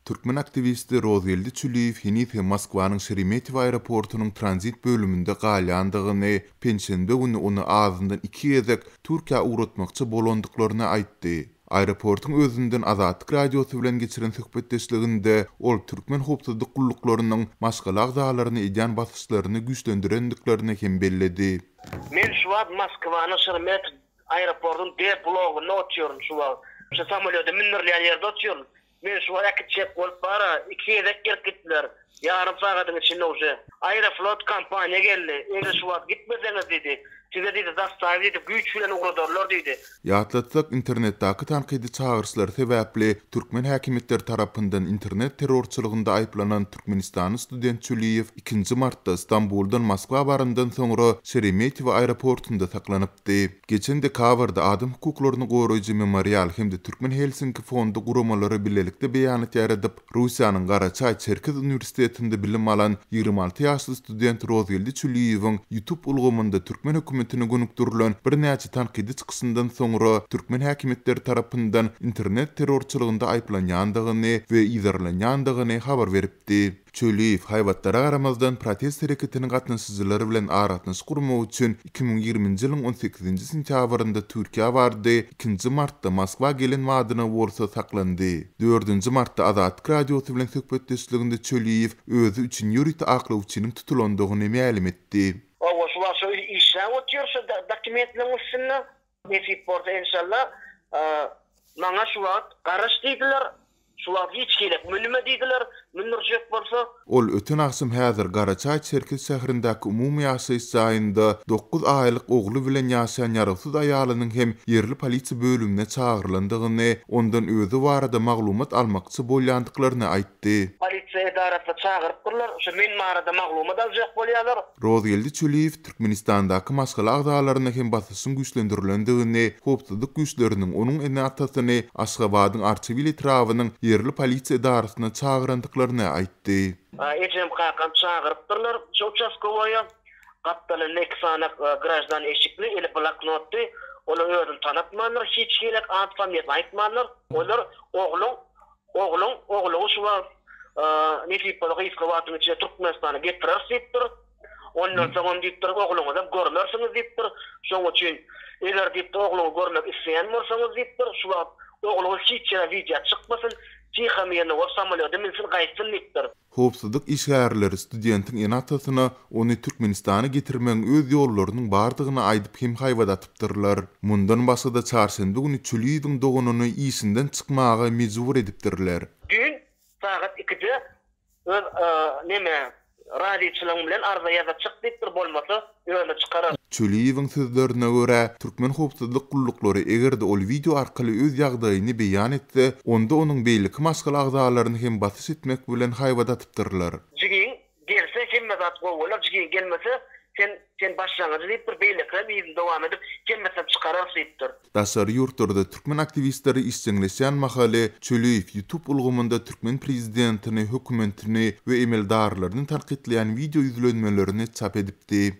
Türkmen aktivisti Rozgeldi Çüliyev Hinithe Moskwanyň Şeremetyevo aeroportunyň transit bölüminde galýandygyny, penşenbe güni onu ağzyndan 2 gezek Türkiýe uğratmakçy bolandyklaryny aýtdy. Aeroportun özünden Azatlyk radiosu bilen geçiren söhbetdeşliginde ol türkmen howpsuzlyk gulluklarının maşgal agzalaryny edýän basyşlaryny güýçlendirendiklerini hem belledi. Men şu wagt Moskwanyň Şeremetyevo aeroportunyň D blogyna oturýarym şu wagt. Şu samolýotda mindirlen ýerde oturýarym. Men şu wagt çep bolup bara 2 gezek gitdiler. Yarım sagatyň içinde uje Aeroflot kampaniýa geldi. Eger şu wagt gitmeseňiz dedi. Size dedi zastawy dedi güýç bilen ugradarlar dedi. Ýatlatsak internetdäki tanqidi çağırışlar sebäpli Türkmen häkimetleri tarapyndan internet terrorçylygynda aýplanan Türkmenistanyň student Çüliyev 2 martda Istanbuldan Moskwa baryndan soňra Şeremetyevo aeroportunda saklanypdy. Geçen dekabrda adam hukuklaryny goraýjy memorial hemde Türkmen Helsinki fondu guramalary bilelikde beýanat ýaradyp Russiýanyň Garaçay Çerkez Uniwersitetinde bilim alan 26 ýaşly student Rozgeldi Çüliyewiň YouTube ulgamynda Türkmen hökümetine gönükdirilen bir näçe tanqidi çykyşyndan soňra Türkmen häkimetleri tarapyndan internet terrorçylygynda aýplanýandygyny we izarlanýandygyny habar beripdi. Çöliyev haýwatlara garamazdan protest hereketiniň gatnaşyjylary bilen aratnaş gurmak üçin 2020-nji ýylyň 18-nji sentýabrynda Türkiýe bardy. 2 martda Moskwa gelen wadyna borsa saklandy. 4-nji martda Azatlyk radiosu bilen söhbetdeşliginde Çöliyev özü üçin ýürüt aklawçynyň tutulandygyny ma'lum etdi. O şu işe oturuyor şu dokumentlerin üstüne. Nefip borda inşallah. Bana şu wagt garaş diýdiler. Şu wagt hiç gelip münime diýdiler. Münirjek bolsa. Ol öten aksym häzir Garaçay Çerkez şäherindäki umumy ýaşaýyş jaýynda 9 aýlyk ogly bilen ýaşaýan ýarasyz aýalynyň hem yerli polisiýa bölümine çağırlandygyny, ondan özü barada maglumat almakçy bolýandyklaryny aýtdy. Polisiýa edarasy çağırypdyrlar. Şu men barada maglumat aljak bolýarlar. Rozgeldi Çüliyev Türkmenistandaky maşgal agzalaryny hem basyşyň güýçlendirilendigi, howpsuzlyk güýçleriniň onuň ene atasyny Aşgabatyň Arçybil etrawynyň yerli polisiýa edarasyna çağırandyklaryny aýtdy. Ejem kakan çağırypdyrlar. Şu участковая gatdaly leksana grajdan eşikli ele bloknotdy. Olar özüni tanıtmanlar, hiç gelek ad familiýa aýtmanlar. Olar oğlum şu var. Nefip bolýar kawatyň içinde Türkmenistana getirir diýipdir. Ondan soň diýipdir oğluňy da görmersiňiz diýipdir. Şoň üçin eger diýipdir oğluňy görmek isleýän bolsaňyz diýipdir. Şu wagt oğluňy hiç video çykmasyn. Çyhamyny o samolýotda minsin gaýtsyň diýipdir. Howpsuzlyk işgärleri studentiň ene atasyna ony Türkmenistana getirmeň öz ýollarynyň bardygyny aýdyp hem haýwadatypdyrlar. Mundan başga da çarşembe güni Çüliýewiň doganyny ýysynden çykmaga mejbur edipdirler. Dün saat 2-de radioçylaryň bilen arza ýaza çyk diýipdir, bolmasa ýöne çykarar. Çüliýewiň sözlerine görä, Türkmen howpsuzlyk gullukları egerde ol video arkaly öz ýagdaýyny beýan etse, onda onuň beýleki maşgal agzalaryny hem basyş etmek bilen haýwadatypdyrlar. Jigin gelse hemme zat gowalar, jigin gelmese sen başlangyjy diýip bir beýlekle bizi dowam edip gelmese çykarar diýipdir. Daşary ýurtlarda türkmen aktivistleri işçiňleşýän mahaly Çüliýew YouTube ulgamynda türkmen prezidentini, hökümetini we emeldarlaryny tanqidleýän video ýüzlenmelerini çap edipdi.